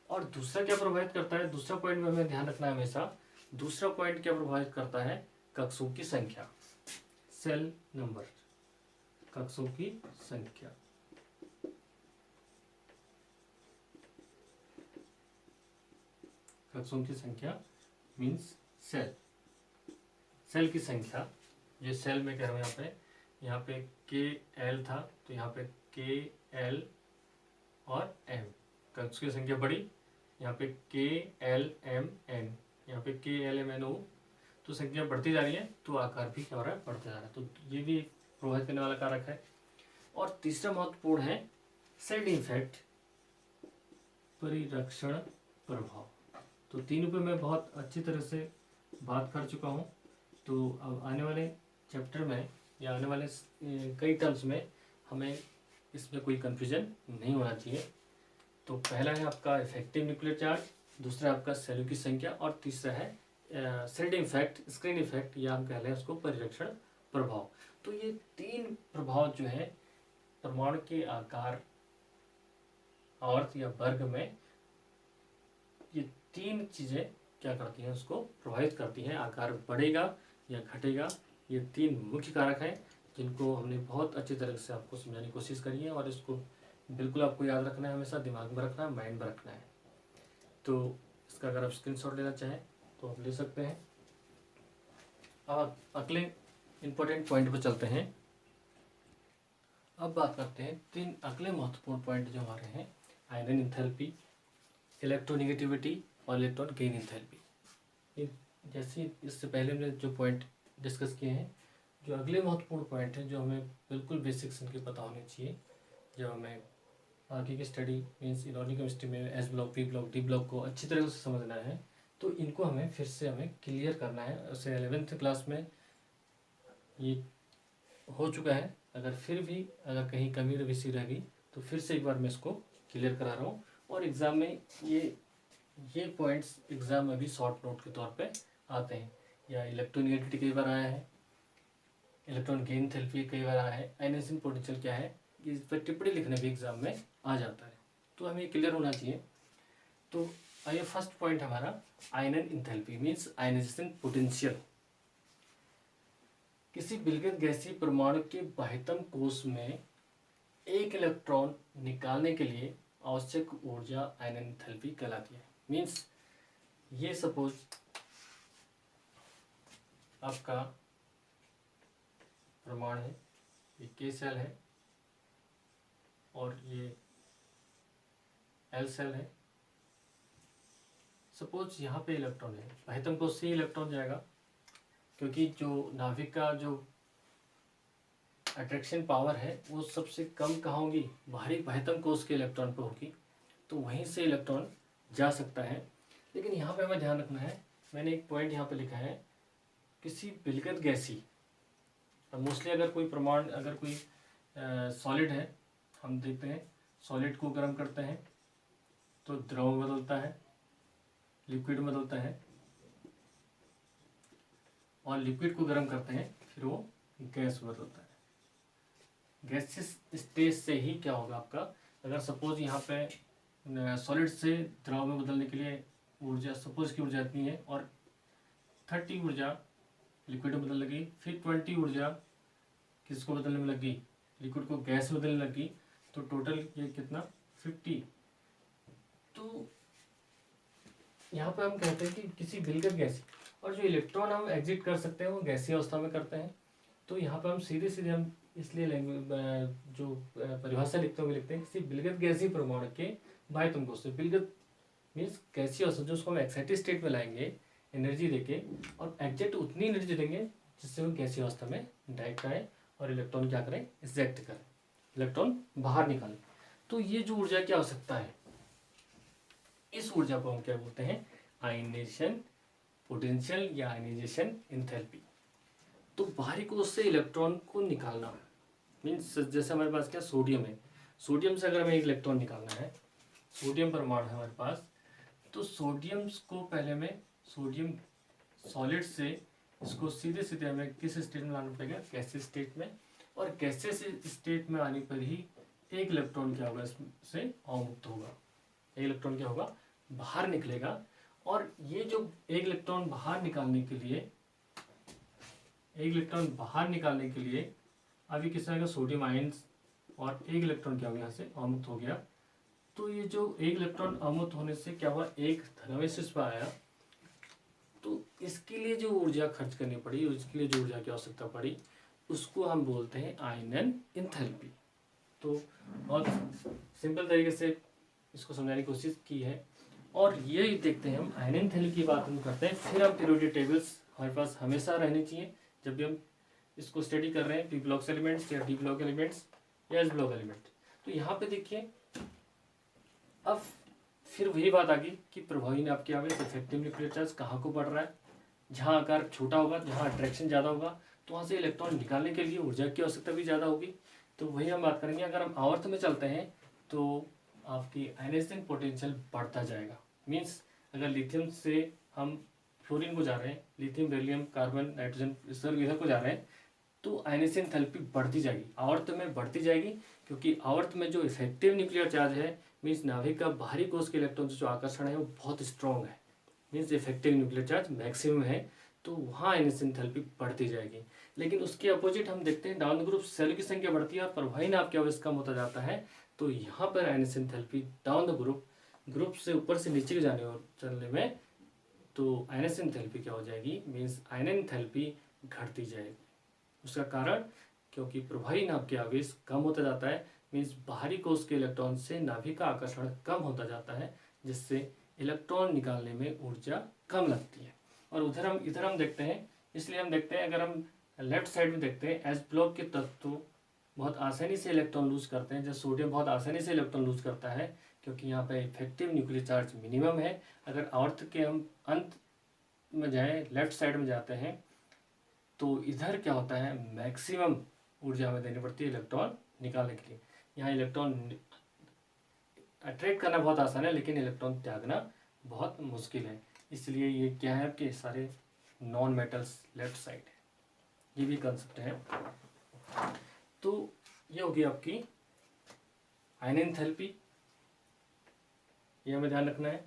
और दूसरा क्या प्रभावित करता है, दूसरा पॉइंट में हमें ध्यान रखना है हमेशा। दूसरा पॉइंट क्या प्रभावित करता है, कक्षों की संख्या, सेल नंबर, कक्षों की संख्या। कक्षों की संख्या मीन्स सेल की संख्या। ये सेल में कह रहा हूँ, यहाँ पे KL था, तो यहाँ पे KL और M, कक्ष की संख्या बढ़ी। यहाँ पे KLMN, यहाँ पे KLMNO, तो संख्या बढ़ती जा रही है, तो आकार भी क्या हो रहा है, बढ़ता जा रहा है। तो ये भी प्रभावित करने वाला कारक है। और तीसरा महत्वपूर्ण है सेल इफेक्ट, परिरक्षण प्रभाव। तो तीनों पे मैं बहुत अच्छी तरह से बात कर चुका हूँ। तो अब आने वाले चैप्टर में या आने वाले कई टर्म्स में हमें इसमें कोई कन्फ्यूजन नहीं होना चाहिए। तो पहला है आपका इफेक्टिव न्यूक्लियर चार्ज, दूसरा आपका सेलों की संख्या, और तीसरा है स्लिटिंग इफेक्ट, स्क्रीन इफेक्ट, या हम कह लें उसको परिरक्षण प्रभाव। तो ये तीन प्रभाव जो है परमाणु के आकार, आवर्त या वर्ग में, ये तीन चीजें क्या करती हैं, उसको प्रभावित करती हैं। आकार बढ़ेगा या घटेगा, ये तीन मुख्य कारक हैं जिनको हमने बहुत अच्छी तरह से आपको समझाने की कोशिश करी है, और इसको बिल्कुल आपको याद रखना है, हमेशा दिमाग में रखना है, माइंड में रखना है। तो इसका अगर आप स्क्रीनशॉट लेना चाहें तो आप ले सकते हैं। अब अगले इम्पोर्टेंट पॉइंट पर चलते हैं। अब बात करते हैं तीन अगले महत्वपूर्ण पॉइंट जो हमारे हैं, आयरन इंथैल्पी, इलेक्ट्रोनेगेटिविटी और इलेक्ट्रॉन गेन इंथैल्पी। जैसे इससे पहले हमने जो पॉइंट डिस्कस किए हैं, जो अगले महत्वपूर्ण पॉइंट है जो हमें बिल्कुल बेसिक्स इनके पता होने चाहिए, जब हमें आगे की स्टडी मीन्स इनऑर्गेनिक केमिस्ट्री में S block, P block, D block को अच्छी तरह से समझना है, तो इनको हमें फिर से हमें क्लियर करना है। उसे 11th क्लास में ये हो चुका है, अगर फिर भी अगर कहीं कमी रविसी रह गई तो फिर से एक बार मैं इसको क्लियर करा रहा हूँ। और एग्ज़ाम में ये पॉइंट्स एग्ज़ाम में भी शॉर्ट नोट के तौर पे आते हैं, या इलेक्ट्रोनेगेटिविटी कई बार आया है, इलेक्ट्रॉन गेन थेरेपी कई बार आया है, आयनाइजेशन पोटेंशियल क्या है, इस पर टिप्पणी लिखने भी एग्जाम में आ जाता है, तो हमें क्लियर होना चाहिए। तो आइए फर्स्ट पॉइंट हमारा आयनन इंथैल्पी मीन्स आयनाइजेशन पोटेंशियल। किसी विलगित गैसीय परमाणु के बाह्यतम कोश में एक इलेक्ट्रॉन निकालने के लिए आवश्यक ऊर्जा आयनन इंथैल्पी कहलाती है। मीन्स ये सपोज आपका परमाणु है, ये के सेल है और ये एल सेल है। सपोज यहाँ पे इलेक्ट्रॉन है, बाह्यतम कोश से इलेक्ट्रॉन जाएगा, क्योंकि जो नाभिक का जो अट्रैक्शन पावर है वो सबसे कम कहाँ होगी, बाहरी बाह्यतम कोश के इलेक्ट्रॉन पे होगी, तो वहीं से इलेक्ट्रॉन जा सकता है। लेकिन यहाँ पे हमें ध्यान रखना है, मैंने एक पॉइंट यहाँ पे लिखा है, किसी विलगित गैसीय, मोस्टली अगर कोई परमाणु, अगर कोई सॉलिड है, हम देखते हैं सॉलिड को गर्म करते हैं तो द्रव में बदलता है, लिक्विड में बदलता है, और लिक्विड को गर्म करते हैं फिर वो गैस में बदलता है। गैसियस स्टेज से ही क्या होगा आपका, अगर सपोज यहाँ पे सॉलिड से द्रव में बदलने के लिए ऊर्जा, सपोज की ऊर्जा इतनी है और 30 ऊर्जा लिक्विड में बदलने लगी, फिर 20 ऊर्जा किसको बदलने में लगी, लिक्विड को गैस में बदलने लगी, तो टोटल ये कितना 50। तो यहाँ पे हम कहते हैं कि किसी विलगित गैस, और जो इलेक्ट्रॉन हम एग्जिट कर सकते हैं वो गैसीय अवस्था में करते हैं। तो यहाँ पे हम सीधे सीधे हम इसलिए लैंग्वेज जो परिभाषा लिखते हैं लिखते हैं किसी विलगित गैसीय परमाणु के बाह्यतम कोश से, विलगित मीन्स गैसीय अवस्था जो उसको हम एक्साइटेड स्टेट में लाएंगे एनर्जी देके, और एग्जैक्ट उतनी एनर्जी देंगे जिससे वो गैसीय अवस्था में डायरेक्ट आए और इलेक्ट्रॉन क्या करें, इजेक्ट करें, इलेक्ट्रॉन बाहर निकालें। तो ये जो ऊर्जा की आवश्यकता है, इस ऊर्जा को हम क्या बोलते हैं, आयनाइजेशन पोटेंशियल या आयनाइजेशन इंथैल्पी। तो बाहरी कोश से इलेक्ट्रॉन को निकालना मीन्स, जैसे हमारे पास क्या सोडियम है, सोडियम से अगर हमें एक इलेक्ट्रॉन निकालना है, सोडियम परमाणु है हमारे पास, तो सोडियम को पहले में सोडियम सॉलिड से इसको सीधे सीधे हमें किस स्टेट में लाना पड़ेगा, गैसीय स्टेट में, और गैसीय स्टेट में आने पर ही एक इलेक्ट्रॉन क्या होगा, इससे अवमुक्त होगा, एक इलेक्ट्रॉन क्या होगा, बाहर निकलेगा। और ये जो एक इलेक्ट्रॉन बाहर निकालने के लिए, एक इलेक्ट्रॉन बाहर निकालने के लिए अभी किस तरह का सोडियम आयंस, और एक इलेक्ट्रॉन क्या हो गया, यहाँ से अवमुक्त हो गया। तो ये जो एक इलेक्ट्रॉन अवमुक्त होने से क्या हुआ, एक धनावेश पर आया, तो इसके लिए जो ऊर्जा खर्च करनी पड़ी, उसके लिए जो ऊर्जा की आवश्यकता पड़ी, उसको हम बोलते हैं आयनन इंथैल्पी। तो बहुत सिंपल तरीके से इसको समझाने की कोशिश की है। और ये देखते हैं हम आयनन इंथैल्पी की बात हम करते हैं, फिर हम पीरियोडिक टेबल्स हमारे पास हमेशा रहनी चाहिए जब भी हम इसको स्टडी कर रहे हैं, पी ब्लॉक एलिमेंट्स या डी ब्लॉक एलिमेंट्स या एस ब्लॉक एलिमेंट। तो यहाँ पे देखिए अब फिर वही बात आ गई कि प्रभावी नाभिकीय आवेश इफेक्टिव न्यूक्लियर चार्ज कहाँ को बढ़ रहा है, जहाँ आकार छोटा होगा, जहाँ अट्रैक्शन ज़्यादा होगा, तो वहाँ से इलेक्ट्रॉन निकालने के लिए ऊर्जा की आवश्यकता भी ज़्यादा होगी। तो वही हम बात करेंगे। अगर हम आवर्त में चलते हैं तो आपकी आयनाइजिंग पोटेंशियल बढ़ता जाएगा। मीन्स अगर लिथियम से हम फ्लोरीन को जा रहे हैं, लिथियम, बेरिलियम, कार्बन, नाइट्रोजन इधर को जा रहे हैं, तो आयनाइजिंग एंथैल्पी बढ़ती जाएगी, आवर्त में बढ़ती जाएगी। क्योंकि आवर्त में जो इफेक्टिव न्यूक्लियर चार्ज है, मीन्स नाभिक का बाहरी कोश के इलेक्ट्रॉन जो आकर्षण है वो बहुत स्ट्रॉन्ग है, means effective nuclear charge maximum है, तो वहाँ आयनाइजिंग एंथैल्पी बढ़ती जाएगी। लेकिन उसके अपोजिट हम देखते हैं डाउन ग्रुप सेल की संख्या बढ़ती है और प्रभावी नाभ की आवेश कम होता जाता है। तो यहाँ पर ionising enthalpy down the group से ऊपर से नीचे चलने में तो आयनाइजिंग एंथैल्पी क्या हो जाएगी, मीन्स आयनन एंथैल्पी घटती जाएगी। उसका कारण क्योंकि प्रभावी नाभ के आवेश कम होता जाता है, मीन्स बाहरी कोश के इलेक्ट्रॉन से नाभिक का आकर्षण कम होता जाता है, जिससे इलेक्ट्रॉन निकालने में ऊर्जा कम लगती है। और इधर हम देखते हैं, इसलिए हम देखते हैं, अगर हम लेफ्ट साइड में देखते हैं, एस ब्लॉक के तत्व बहुत आसानी से इलेक्ट्रॉन लूज करते हैं। जैसे सोडियम बहुत आसानी से इलेक्ट्रॉन लूज करता है, क्योंकि यहाँ पे इफेक्टिव न्यूक्लियर चार्ज मिनिमम है। अगर आवर्त के हम अंत में जाएं, लेफ्ट साइड में जाते हैं, तो इधर क्या होता है, मैक्सिमम ऊर्जा हमें देनी पड़ती है इलेक्ट्रॉन निकालने के लिए। यहाँ इलेक्ट्रॉन अट्रैक्ट करना बहुत आसान है, लेकिन इलेक्ट्रॉन त्यागना बहुत मुश्किल है। इसलिए ये क्या है, आपके सारे नॉन मेटल्स लेफ्ट साइड है, ये भी कंसेप्ट है। तो ये होगी आपकी आयन एंथैल्पी, ये हमें ध्यान रखना है।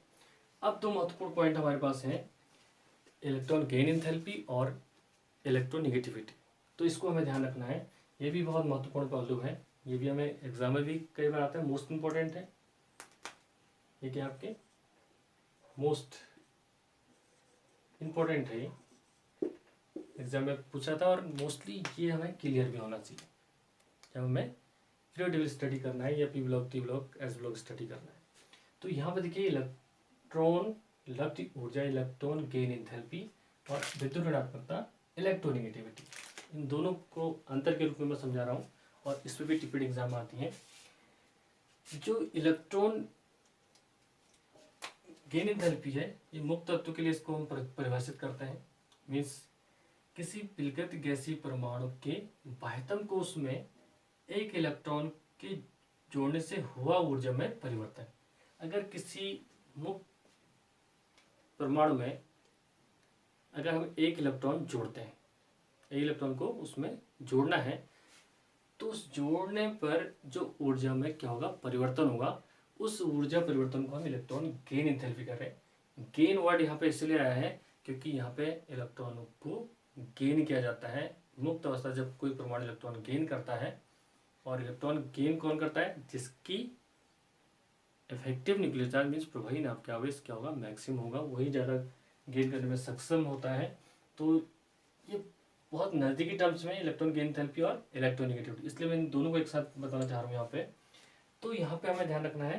अब दो महत्वपूर्ण पॉइंट हमारे पास हैं, इलेक्ट्रॉन गेन एंथैल्पी और इलेक्ट्रोनिगेटिविटी। तो इसको हमें ध्यान रखना है, ये भी बहुत महत्वपूर्ण पहलू है। ये भी हमें एग्जाम में भी कई बार आता है, मोस्ट इंपॉर्टेंट है। ये क्या आपके मोस्ट इंपॉर्टेंट है, ये एग्जाम में पूछा था, और मोस्टली ये हमें क्लियर भी होना चाहिए जब हमें पीरियोडिक स्टडी करना है या P block, T block, S block study करना है। तो यहाँ पर देखिए, इलेक्ट्रॉन लब्ध ऊर्जा, इलेक्ट्रॉन गेन एंथैल्पी और विद्युत ऋणात्मकता, इलेक्ट्रोनिगेटिविटी, इन दोनों को अंतर के रूप में मैं समझा रहा हूँ, और इस पर भी टिप्पणी एग्जाम आती है। जो इलेक्ट्रॉन गेन एंथैल्पी है, ये मुक्त तत्व के लिए इसको हम परिभाषित करते हैं। मीन्स किसी पिलगत गैसीय परमाणु के बाह्यतम कोश में एक इलेक्ट्रॉन के जोड़ने से हुआ ऊर्जा में परिवर्तन। अगर किसी मुक्त परमाणु में अगर हम एक इलेक्ट्रॉन जोड़ते हैं, एक इलेक्ट्रॉन को उसमें जोड़ना है, तो उस जोड़ने पर जो ऊर्जा में क्या होगा, परिवर्तन होगा, उस ऊर्जा परिवर्तन को हम इलेक्ट्रॉन गेन एंथैल्पी कर रहे हैं। गेन वर्ड यहाँ पे इसलिए आया है क्योंकि यहाँ पे इलेक्ट्रॉनों को गेन किया जाता है। मुक्त अवस्था जब कोई परमाणु इलेक्ट्रॉन गेन करता है, और इलेक्ट्रॉन गेन कौन करता है, जिसकी इफेक्टिव न्यूक्लियर चार्ज मीन्स प्रभावी नाभ का आवेश क्या होगा, मैक्सिमम होगा, वही ज़्यादा गेन करने में सक्षम होता है। तो ये बहुत नज़दीकी टर्म्स में इलेक्ट्रॉन गेन एंथैल्पी और इलेक्ट्रोनिगेटिविटी, इसलिए मैं इन दोनों को एक साथ बताना चाह रहा हूँ यहाँ पे। तो यहाँ पे हमें ध्यान रखना है,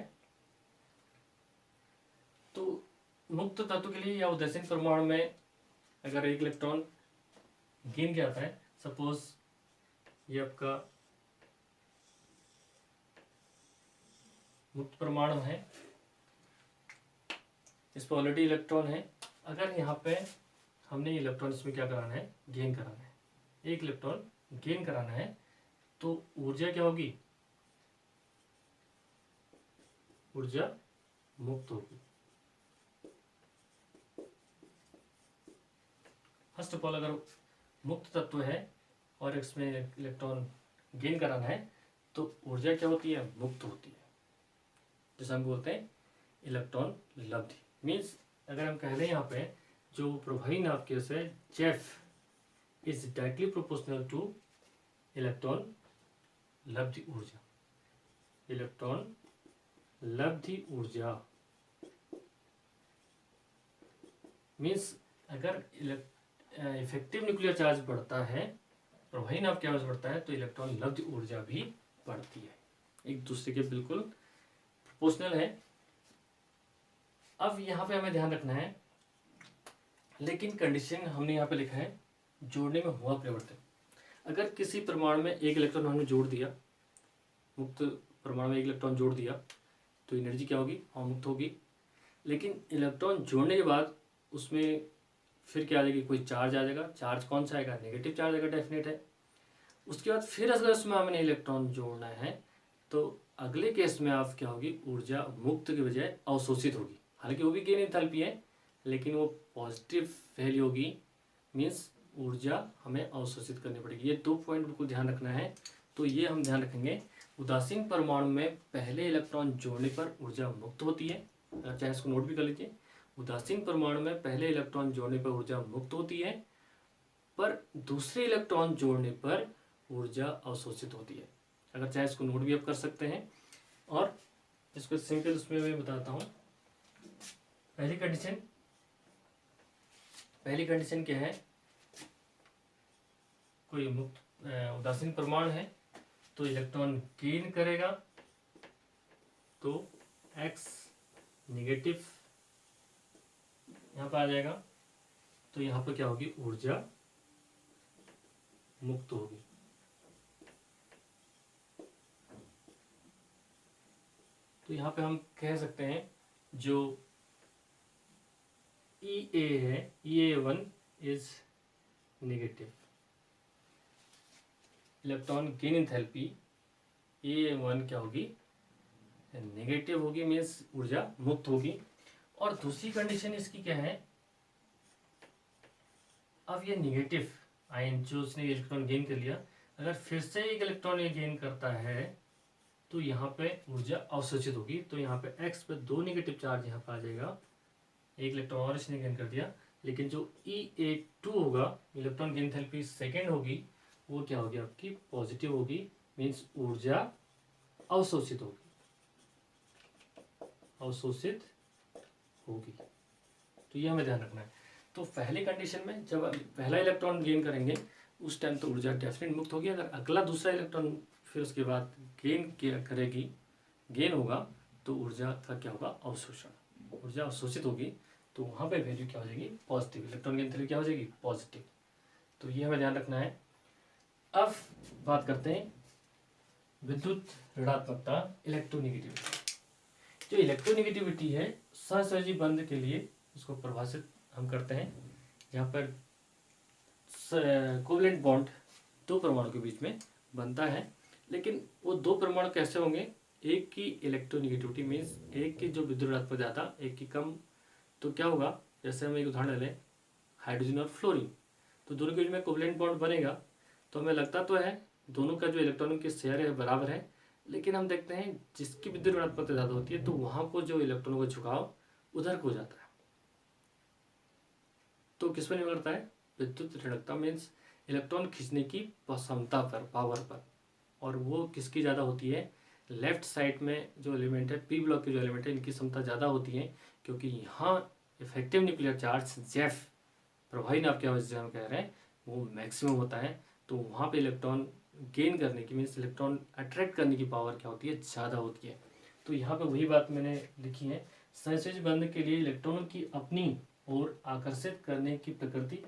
तो मुक्त तत्व के लिए या उदासीन परमाणु में अगर एक इलेक्ट्रॉन गेन किया जाता है, सपोज ये आपका मुक्त परमाणु है, इस पर ऑलरेडी इलेक्ट्रॉन है। अगर यहाँ पे हमने इलेक्ट्रॉन इसमें क्या कराना है, गेन कराना है, एक इलेक्ट्रॉन गेन कराना है, तो ऊर्जा क्या होगी, ऊर्जा मुक्त होगी। फर्स्ट ऑफ ऑल, अगर मुक्त तत्व है और इसमें इलेक्ट्रॉन गेन कराना है, तो ऊर्जा क्या होती है, मुक्त होती है, जैसे हम बोलते हैं इलेक्ट्रॉन लब्धि। मीन्स अगर हम कह रहे हैं यहाँ पे जो प्रभावी नाभ के से Zeff is directly proportional to electron लब्धि ऊर्जा, इलेक्ट्रॉन लब्धि ऊर्जा। मीन्स अगर इफेक्टिव न्यूक्लियर चार्ज बढ़ता है, प्रभावी नाभ की आवेश बढ़ता है, तो इलेक्ट्रॉन लब्धि ऊर्जा भी बढ़ती है, एक दूसरे के बिल्कुल प्रोपोर्शनल है। अब यहाँ पे हमें ध्यान रखना है, लेकिन कंडीशन हमने यहाँ पे लिखा है जोड़ने में हुआ परिवर्तन। अगर किसी परमाणु में एक इलेक्ट्रॉन हमने जोड़ दिया, मुक्त परमाणु में एक इलेक्ट्रॉन जोड़ दिया, तो एनर्जी क्या होगी, अमुक्त होगी। लेकिन इलेक्ट्रॉन जोड़ने के बाद उसमें फिर क्या आ जाएगी, कोई चार्ज आ जाएगा। चार्ज कौन सा आएगा, नेगेटिव चार्ज आएगा, डेफिनेट है। उसके बाद फिर अगर उसमें हमने इलेक्ट्रॉन जोड़ना है तो अगले केस में आप क्या होगी, ऊर्जा मुक्त की बजाय अवशोषित होगी। हालांकि वो भी गेन एंथैल्पी है, लेकिन वो पॉजिटिव वैल्यू होगी, मीन्स ऊर्जा हमें अवशोषित करनी पड़ेगी। ये 2 पॉइंट बिल्कुल ध्यान रखना है। तो ये हम ध्यान रखेंगे, उदासीन परमाणु में पहले इलेक्ट्रॉन जोड़ने पर ऊर्जा मुक्त होती है। चाहे इसको नोट भी कर लीजिए, उदासीन परमाणु में पहले इलेक्ट्रॉन जोड़ने पर ऊर्जा मुक्त होती है, पर दूसरे इलेक्ट्रॉन जोड़ने पर ऊर्जा अवशोषित होती है। अगर चाहे इसको नोट भी आप कर सकते हैं। और इसको सिंपल उसमें मैं बताता हूँ। पहली कंडीशन क्या है, कोई मुक्त उदासीन परमाणु है तो इलेक्ट्रॉन गेन करेगा, तो x नेगेटिव यहाँ पर आ जाएगा, तो यहाँ पर क्या होगी, ऊर्जा मुक्त होगी। तो यहाँ पे हम कह सकते हैं जो EA है, EA1 is negative. Electron gain enthalpy EA1 क्या होगी, नेगेटिव होगी, मीन्स ऊर्जा मुक्त होगी। और दूसरी कंडीशन इसकी क्या है, अब ये नेगेटिव आयन जो उसने इलेक्ट्रॉन गेन कर लिया, अगर फिर से एक इलेक्ट्रॉन ये गेन करता है तो यहाँ पे ऊर्जा अवशोषित होगी। तो यहाँ पे x पे 2 नेगेटिव चार्ज यहाँ पे आ जाएगा, एक इलेक्ट्रॉन और इसने गेन कर दिया। लेकिन जो EA2 होगा, इलेक्ट्रॉन गेन एंथैल्पी सेकेंड होगी, वो क्या होगी आपकी, पॉजिटिव होगी, मीन्स ऊर्जा अवशोषित होगी, तो ये हमें ध्यान रखना है। तो पहली कंडीशन में जब पहला इलेक्ट्रॉन गेन करेंगे उस टाइम तो ऊर्जा डेफिनेट मुक्त होगी। अगर अगला दूसरा इलेक्ट्रॉन फिर उसके बाद गेन होगा तो ऊर्जा का क्या होगा, अवशोषण, ऊर्जा अवशोषित होगी। तो वहाँ पे वैल्यू क्या हो जाएगी, पॉजिटिव, इलेक्ट्रॉन गेन एंथैल्पी क्या हो जाएगी, पॉजिटिव। तो ये हमें ध्यान रखना है। अब बात करते हैं विद्युत ऋणात्मकता, इलेक्ट्रोनेगेटिविटी। जो इलेक्ट्रोनेगेटिविटी है, सहसंयोजी बंध के लिए उसको परिभाषित हम करते हैं, यहाँ पर कोवलेंट बॉन्ड 2 परमाणु के बीच में बनता है। लेकिन वो 2 परमाणु कैसे होंगे, एक की इलेक्ट्रोनेगेटिविटी मीन्स एक की जो विद्युत ऋणात्मक ज़्यादा, एक की कम। तो क्या होगा, जैसे हम एक उदाहरण लें, हाइड्रोजन और फ्लोरीन, तो दोनों के बीच में कोवलेंट बॉन्ड बनेगा। तो हमें लगता तो है दोनों का जो इलेक्ट्रॉनों की शेयर है बराबर है, लेकिन हम देखते हैं जिसकी विद्युत ऋणात्मकता ज़्यादा होती है तो वहाँ को जो इलेक्ट्रॉनों का झुकाव उधर को जाता है। तो किस पर निर्भर करता है, विद्युत ऋणात्मकता मीन्स इलेक्ट्रॉन खींचने की क्षमता पर, पावर पर। और वो किसकी ज़्यादा होती है, लेफ्ट साइड में जो एलिमेंट है, पी ब्लॉक के जो एलिमेंट है, इनकी क्षमता ज़्यादा होती है, क्योंकि यहाँ इफेक्टिव न्यूक्लियर चार्ज जेफ, प्रभावी नाभिकीय आवेश जिसे हम कह रहे हैं, वो मैक्सिमम होता है। तो वहाँ पे इलेक्ट्रॉन गेन करने की मीन्स इलेक्ट्रॉन अट्रैक्ट करने की पावर क्या होती है, ज़्यादा होती है। तो यहाँ पे वही बात मैंने लिखी है, सहसंयोजी बंध के लिए इलेक्ट्रॉनों की अपनी ओर आकर्षित करने की प्रकृति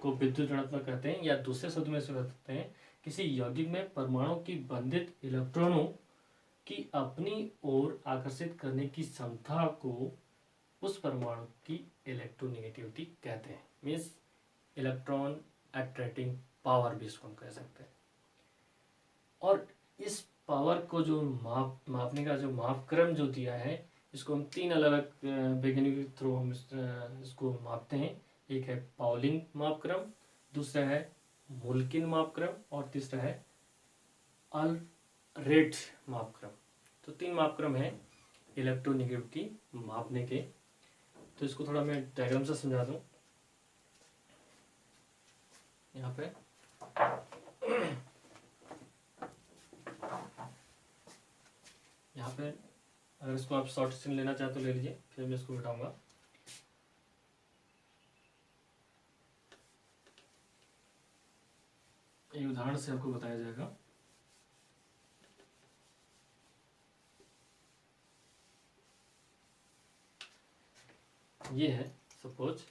को विद्युत ऋणात्मक कहते हैं, या दूसरे शब्द में से कहते हैं किसी यौगिक में परमाणु की बंधित इलेक्ट्रॉनों की अपनी ओर आकर्षित करने की क्षमता को उस परमाणु की इलेक्ट्रोनेगेटिविटी कहते हैं, मीन्स इलेक्ट्रॉन अट्रैक्टिंग पावर भी इसको हम कह सकते हैं। और इस पावर को जो मापने का जो मापक्रम जो दिया है, इसको हम 3 अलग अलग वैज्ञानिक के थ्रू हम इसको मापते हैं। एक है पाउलिंग मापक्रम, दूसरा है मोल्किन मापक्रम, और तीसरा है अल्रेट मापक्रम। तो 3 मापक्रम है इलेक्ट्रोनेगेटिविटी मापने के। तो इसको थोड़ा मैं डायग्राम से समझा दूं। यहाँ पे अगर इसको आप शॉर्ट स्क्रीन लेना चाहते तो ले लीजिए, फिर मैं इसको बिठाऊंगा। एक उदाहरण से आपको बताया जाएगा। ये है सपोज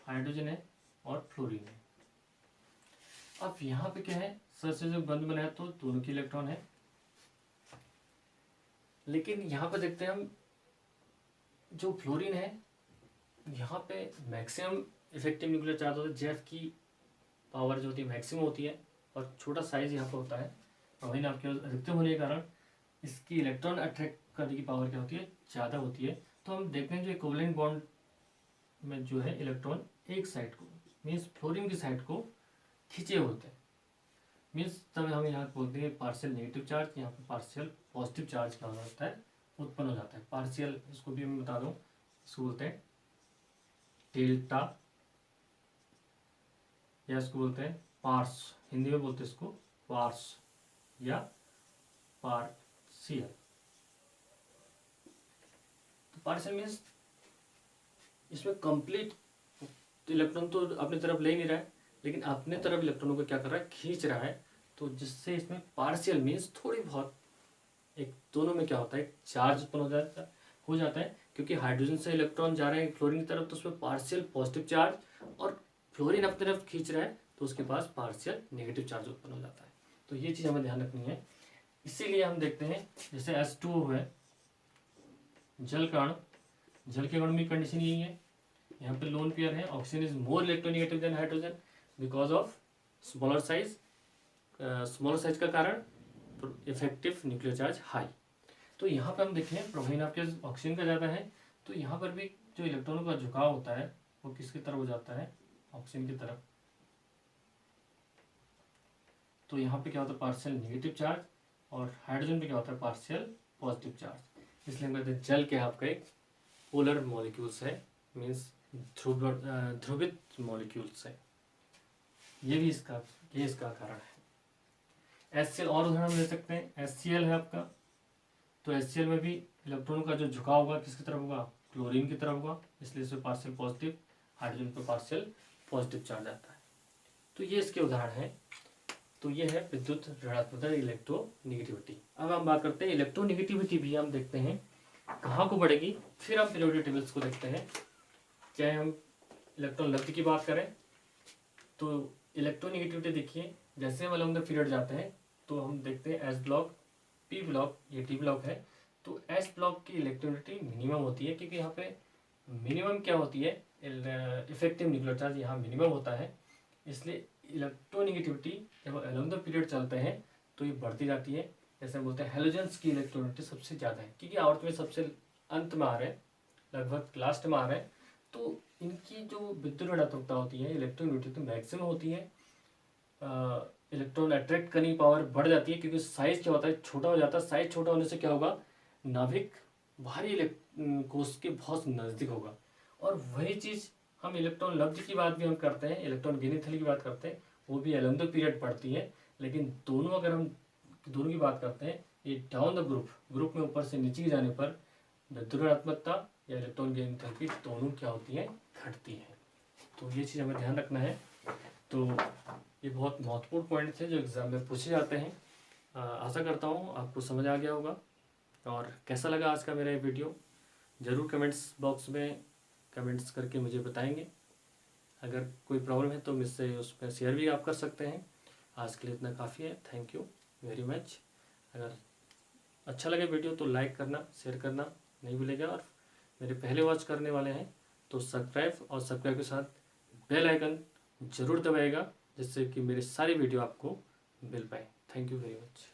हाइड्रोजन है और फ्लोरीन है। अब यहाँ पे क्या है, सहसंयोजी बंध बनाया तो दोनों की इलेक्ट्रॉन है, लेकिन यहाँ पे देखते हैं हम जो फ्लोरीन है यहाँ पे मैक्सिमम इफेक्टिव न्यूक्लियर चार्ज होता है, जेफ की पावर जो होती है मैक्सिमम होती है, और छोटा साइज यहाँ पे होता है। और वही नाभिक के अधिकतम होने के कारण इसकी इलेक्ट्रॉन अट्रैक्ट करने की पावर क्या होती है, ज़्यादा होती है। तो हम देखते हैं जो इक्विवेलेंट बॉन्ड में जो है इलेक्ट्रॉन एक साइड को मीन्स फ्लोरीन की साइड को खींचे होते हैं, मीन्स तब हम यहाँ बोलते हैं पार्शियल नेगेटिव चार्ज, यहाँ पे पार्शियल पॉजिटिव चार्ज क्या हो जाता है, उत्पन्न हो जाता है। पार्शियल, इसको भी मैं बता दूं, इसको बोलते हैं डेल्टा, या इसको बोलते हैं पार्स, हिंदी में बोलते हैं इसको पार्स या पार्शियल। तो पार्शियल मीन्स इसमें कंप्लीट इलेक्ट्रॉन तो अपनी तरफ ले नहीं रहा है, लेकिन अपने तरफ इलेक्ट्रॉनों को क्या कर रहा है, खींच रहा है। तो जिससे इसमें पार्शियल मीन्स थोड़ी बहुत, एक दोनों में क्या होता है, चार्ज उत्पन्न हो जाता है, क्योंकि हाइड्रोजन से इलेक्ट्रॉन जा रहे हैं फ्लोरीन की तरफ, तो उसमें पार्शियल पॉजिटिव चार्ज, और फ्लोरीन अपनी तरफ खींच रहा है तो उसके पास पार्शियल नेगेटिव चार्ज उत्पन्न हो जाता है। तो ये चीज़ हमें ध्यान रखनी है। इसीलिए हम देखते हैं जैसे H2O है, जल का अणु, जल के अणु में कंडीशन यही है, यहाँ पे लोन पेयर है, oxygen is more electronegative than hydrogen because of smaller size, smaller size का कारण इफेक्टिव न्यूक्लियर चार्ज हाई। तो यहाँ पर हम देखें प्रोपाइन आपके ऑक्सीजन का ज़्यादा है, तो यहाँ पर भी जो इलेक्ट्रॉनों का झुकाव होता है वो किसकी तरफ हो जाता है, ऑक्सीजन की तरफ। तो यहाँ पे क्या होता है, पार्शियल नेगेटिव चार्ज, और हाइड्रोजन पे क्या होता है, पार्शियल पॉजिटिव चार्ज। इसलिए हम कहते हैं जल के आपका एक पोलर मॉलिक्यूल्स है, मीन्स ध्रुवित मॉलिक्यूल्स है। ये इसका कारण है। HCl और उदाहरण हम ले सकते हैं, HCl है आपका, तो HCl में भी इलेक्ट्रॉन का जो झुकाव होगा किसकी तरफ होगा, क्लोरीन की तरफ होगा, इसलिए इसमें पार्शियल पॉजिटिव, हाइड्रोजन पे पार्शियल पॉजिटिव चार्ज आता है। तो ये इसके उदाहरण हैं। तो ये है विद्युत ऋणात्मकता, इलेक्ट्रोनेगेटिविटी। अब हम बात करते हैं इलेक्ट्रोनेगेटिविटी भी हम देखते हैं कहाँ को बढ़ेगी, फिर हम पीरियोडिक टेबल्स को देखते हैं। चाहे हम इलेक्ट्रॉन लब्धि की बात करें तो इलेक्ट्रोनेगेटिविटी देखिए, जैसे हम अलॉन्ग द पीरियड जाते हैं तो हम देखते हैं एस ब्लॉक, पी ब्लॉक, ये टी ब्लॉक है। तो एस ब्लॉक की इलेक्ट्रोनेगेटिविटी मिनिमम होती है, क्योंकि यहाँ पे मिनिमम क्या होती है, इफेक्टिव न्यूक्लियर चार्ज यहाँ मिनिमम होता है, इसलिए इलेक्ट्रोनेगेटिविटी जब अलॉन्ग द पीरियड चलते हैं तो ये बढ़ती जाती है। जैसे हम बोलते हैं हेलोजेंस की इलेक्ट्रोनेगेटिविटी सबसे ज़्यादा है, क्योंकि आवर्त में सबसे अंत में आ रहे हैं, लगभग लास्ट में आ रहे हैं, तो इनकी जो विद्युत ऋणात्मकता होती है, इलेक्ट्रोनेगेटिविटी तो मैक्सिमम होती है। इलेक्ट्रॉन अट्रैक्ट करने की पावर बढ़ जाती है, क्योंकि साइज क्या होता है, छोटा हो जाता है। साइज छोटा होने से क्या होगा, नाभिक बाहरी कोश के बहुत नज़दीक होगा। और वही चीज़ हम इलेक्ट्रॉन लब्धि की बात भी हम करते हैं, इलेक्ट्रॉन गिनी थैली की बात करते हैं, वो भी अलॉन्ग द पीरियड पड़ती है। लेकिन दोनों अगर हम दोनों की बात करते हैं, ये डाउन द ग्रुप में ऊपर से नीचे जाने पर विद्युत ऋणात्मकता या इलेक्ट्रॉन गिनी थैली दोनों क्या होती है, घटती है। तो ये चीज़ हमें ध्यान रखना है। तो ये बहुत महत्वपूर्ण पॉइंट थे जो एग्जाम में पूछे जाते हैं। आशा करता हूँ आपको समझ आ गया होगा। और कैसा लगा आज का मेरा ये वीडियो, ज़रूर कमेंट्स बॉक्स में कमेंट्स करके मुझे बताएंगे। अगर कोई प्रॉब्लम है तो मुझसे उस पर शेयर भी आप कर सकते हैं। आज के लिए इतना काफ़ी है। Thank you very much. अगर अच्छा लगे वीडियो तो लाइक करना, शेयर करना नहीं भूलेगा, और मेरे पहले वॉच करने वाले हैं तो सब्सक्राइब, और सब्सक्राइब के साथ बेल आइकन ज़रूर दबाएगा, जिससे कि मेरी सारी वीडियो आपको मिल पाए। Thank you very much.